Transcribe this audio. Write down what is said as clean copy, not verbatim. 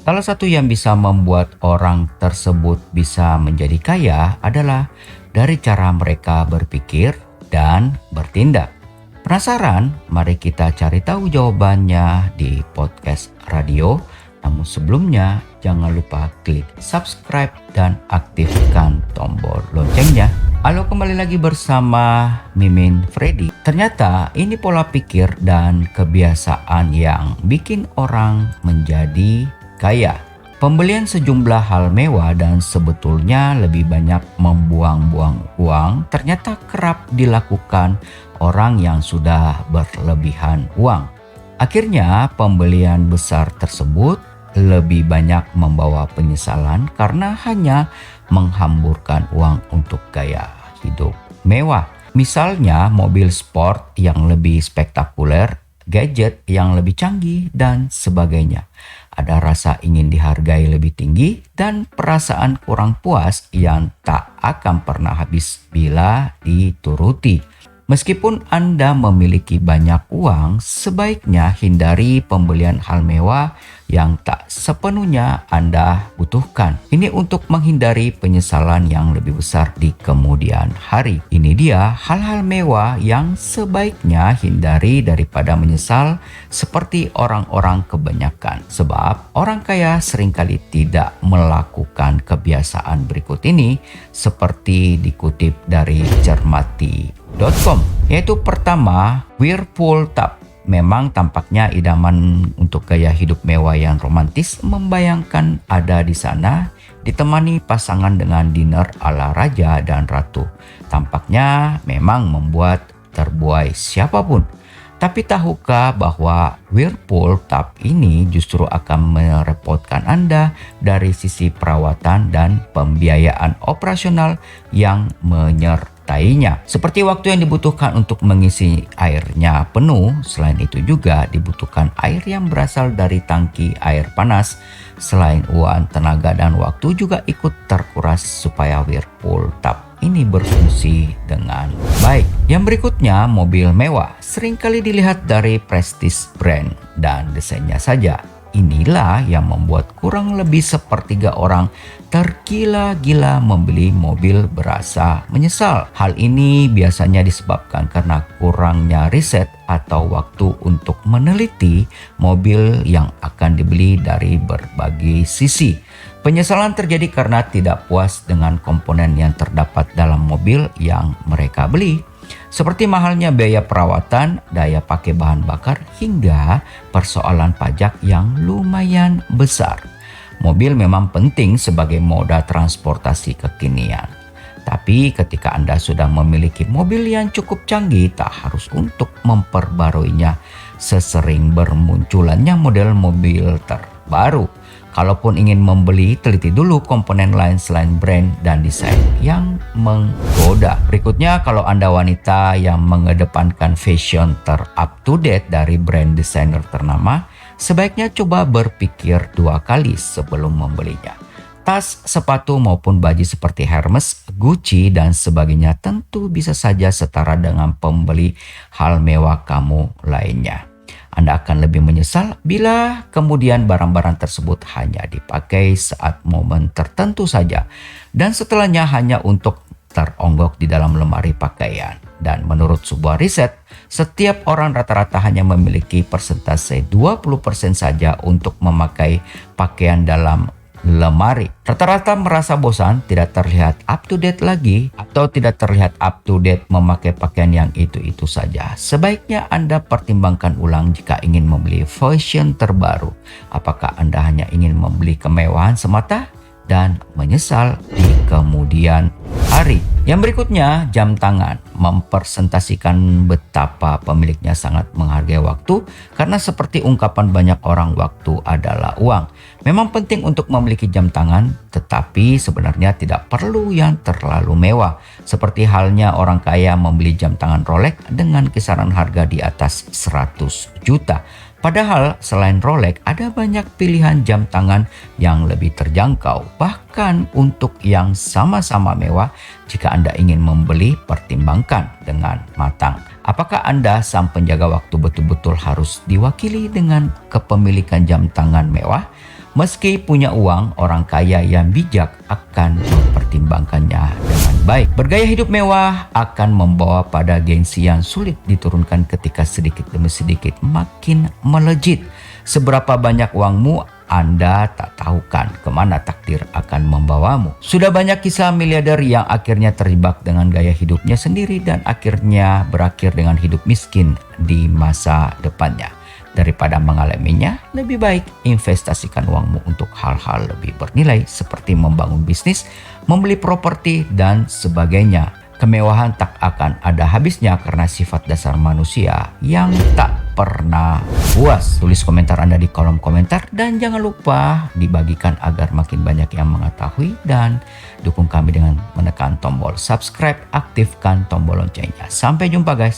Salah satu yang bisa membuat orang tersebut bisa menjadi kaya adalah dari cara mereka berpikir dan bertindak. Penasaran? Mari kita cari tahu jawabannya di podcast radio. Namun sebelumnya, jangan lupa klik subscribe dan aktifkan tombol loncengnya. Halo, kembali lagi bersama Mimin Freddy. Ternyata ini pola pikir dan kebiasaan yang bikin orang menjadi kaya. Pembelian sejumlah hal mewah dan sebetulnya lebih banyak membuang-buang uang ternyata kerap dilakukan orang yang sudah berlebihan uang. Akhirnya pembelian besar tersebut lebih banyak membawa penyesalan karena hanya menghamburkan uang untuk gaya hidup mewah. Misalnya mobil sport yang lebih spektakuler, gadget yang lebih canggih, dan sebagainya. Ada rasa ingin dihargai lebih tinggi dan perasaan kurang puas yang tak akan pernah habis bila dituruti. Meskipun Anda memiliki banyak uang, sebaiknya hindari pembelian hal mewah yang tak sepenuhnya Anda butuhkan. Ini untuk menghindari penyesalan yang lebih besar di kemudian hari. Ini dia hal-hal mewah yang sebaiknya hindari daripada menyesal seperti orang-orang kebanyakan. Sebab orang kaya seringkali tidak melakukan kebiasaan berikut ini seperti dikutip dari cermati.com, yaitu pertama, Whirlpool Tub. Memang tampaknya idaman untuk gaya hidup mewah yang romantis membayangkan ada di sana ditemani pasangan dengan dinner ala raja dan ratu. Tampaknya memang membuat terbuai siapapun. Tapi tahukah bahwa Whirlpool Tub ini justru akan merepotkan Anda dari sisi perawatan dan pembiayaan operasional yang menyertainya. Seperti waktu yang dibutuhkan untuk mengisi airnya penuh, selain itu juga dibutuhkan air yang berasal dari tangki air panas. Selain uang, tenaga, dan waktu juga ikut terkuras supaya Whirlpool Tub ini berfungsi dengan baik. Yang berikutnya, mobil mewah. Seringkali dilihat dari prestis brand dan desainnya saja. Inilah yang membuat kurang lebih sepertiga orang tergila-gila membeli mobil berasa menyesal. Hal ini biasanya disebabkan karena kurangnya riset atau waktu untuk meneliti mobil yang akan dibeli dari berbagai sisi. Penyesalan terjadi karena tidak puas dengan komponen yang terdapat dalam mobil yang mereka beli. Seperti mahalnya biaya perawatan, daya pakai bahan bakar, hingga persoalan pajak yang lumayan besar. Mobil memang penting sebagai moda transportasi kekinian. Tapi ketika Anda sudah memiliki mobil yang cukup canggih, tak harus untuk memperbaruinya sesering bermunculannya model mobil terbaru. Kalaupun ingin membeli, teliti dulu komponen lain selain brand dan desain yang menggoda. Berikutnya, kalau Anda wanita yang mengedepankan fashion up to date dari brand desainer ternama, sebaiknya coba berpikir dua kali sebelum membelinya. Tas, sepatu maupun baju seperti Hermes, Gucci, dan sebagainya tentu bisa saja setara dengan pembeli hal mewah kamu lainnya. Anda akan lebih menyesal bila kemudian barang-barang tersebut hanya dipakai saat momen tertentu saja dan setelahnya hanya untuk teronggok di dalam lemari pakaian. Dan menurut sebuah riset, setiap orang rata-rata hanya memiliki persentase 20% saja untuk memakai pakaian dalam lemari. Rata-rata merasa bosan, tidak terlihat up to date lagi, atau tidak terlihat up to date memakai pakaian yang itu-itu saja. Sebaiknya Anda pertimbangkan ulang jika ingin membeli fashion terbaru. Apakah Anda hanya ingin membeli kemewahan semata dan menyesal di kemudian hari? Yang berikutnya, jam tangan. Mempresentasikan betapa pemiliknya sangat menghargai waktu, karena seperti ungkapan banyak orang, waktu adalah uang. Memang penting untuk memiliki jam tangan, tetapi sebenarnya tidak perlu yang terlalu mewah. Seperti halnya orang kaya membeli jam tangan Rolex dengan kisaran harga di atas 100 juta. Padahal selain Rolex ada banyak pilihan jam tangan yang lebih terjangkau. Bahkan untuk yang sama-sama mewah, jika Anda ingin membeli, pertimbangkan dengan matang. Apakah Anda sang penjaga waktu betul-betul harus diwakili dengan kepemilikan jam tangan mewah? Meski punya uang, orang kaya yang bijak akan mempertimbangkannya dengan baik. Bergaya hidup mewah akan membawa pada gengsi yang sulit diturunkan ketika sedikit demi sedikit makin melejit. Seberapa banyak uangmu, Anda tak tahu kan kemana takdir akan membawamu. Sudah banyak kisah miliarder yang akhirnya terjebak dengan gaya hidupnya sendiri dan akhirnya berakhir dengan hidup miskin di masa depannya. Daripada mengalaminya, lebih baik investasikan uangmu untuk hal-hal lebih bernilai seperti membangun bisnis, membeli properti, dan sebagainya. Kemewahan tak akan ada habisnya karena sifat dasar manusia yang tak pernah puas. Tulis komentar Anda di kolom komentar dan jangan lupa dibagikan agar makin banyak yang mengetahui, dan dukung kami dengan menekan tombol subscribe, aktifkan tombol loncengnya. Sampai jumpa guys.